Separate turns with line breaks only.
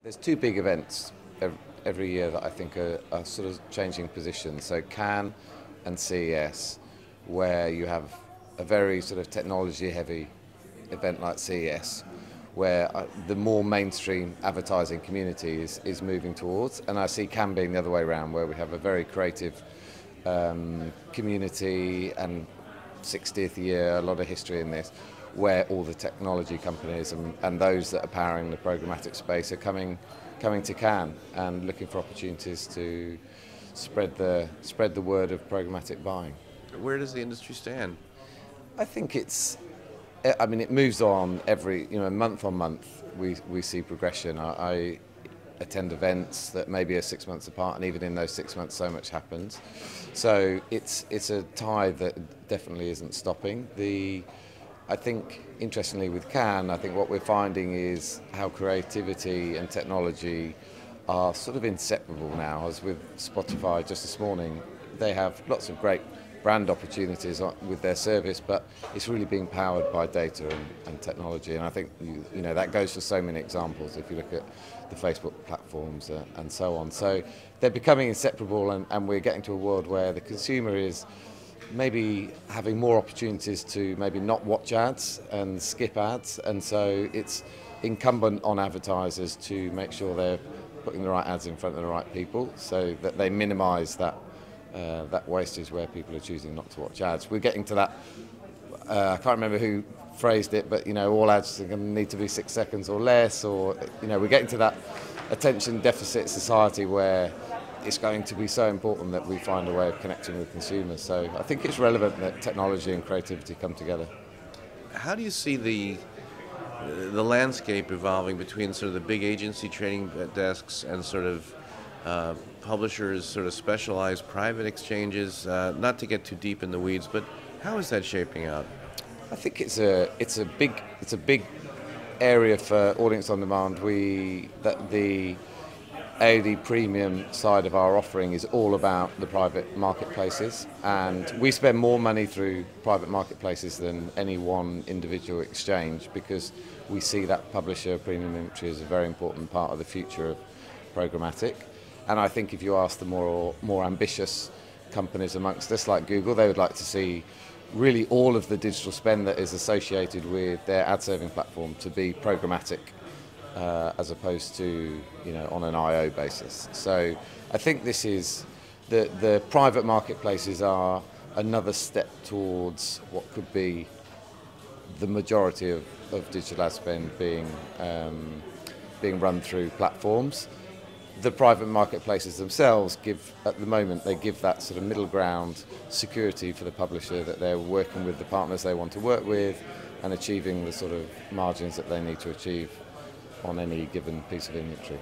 There's two big events every year that I think are sort of changing positions. So Cannes and CES, where you have a very sort of technology-heavy event like CES, where the more mainstream advertising community is moving towards. And I see Cannes being the other way around, where we have a very creative community and 60th year, a lot of history in this, where all the technology companies and those that are powering the programmatic space are coming to Cannes and looking for opportunities to spread the word of programmatic buying.
Where does the industry stand?
I think it moves on every, month on month we see progression. I attend events that maybe are 6 months apart, and even in those 6 months so much happens. So it's a tide that definitely isn't stopping. I think, interestingly with Cannes, I think what we're finding is how creativity and technology are sort of inseparable now. As with Spotify just this morning, they have lots of great brand opportunities with their service, but it's really being powered by data and technology. And I think that goes for so many examples. If you look at the Facebook platforms and so on, so they're becoming inseparable, and we're getting to a world where the consumer is maybe having more opportunities to maybe not watch ads and skip ads, and so it's incumbent on advertisers to make sure they're putting the right ads in front of the right people, so that they minimise that wastage where people are choosing not to watch ads. We're getting to that. I can't remember who phrased it, but all ads are going to need to be 6 seconds or less, or we're getting to that attention deficit society where it's going to be so important that we find a way of connecting with consumers. So I think it's relevant that technology and creativity come together.
How do you see the landscape evolving between sort of the big agency trading desks and sort of publishers, sort of specialized private exchanges? Not to get too deep in the weeds, but how is that shaping out?
I think it's a big area for audience on demand. The AOD premium side of our offering is all about the private marketplaces, and we spend more money through private marketplaces than any one individual exchange, because we see that publisher premium inventory as a very important part of the future of programmatic. And I think if you ask the more ambitious companies amongst us, like Google, they would like to see really all of the digital spend that is associated with their ad serving platform to be programmatic, as opposed to on an IO basis. So I think this is the private marketplaces are another step towards what could be the majority of digital ad spend being run through platforms. The private marketplaces themselves at the moment, they give that sort of middle ground security for the publisher that they're working with the partners they want to work with and achieving the sort of margins that they need to achieve on any given piece of inventory.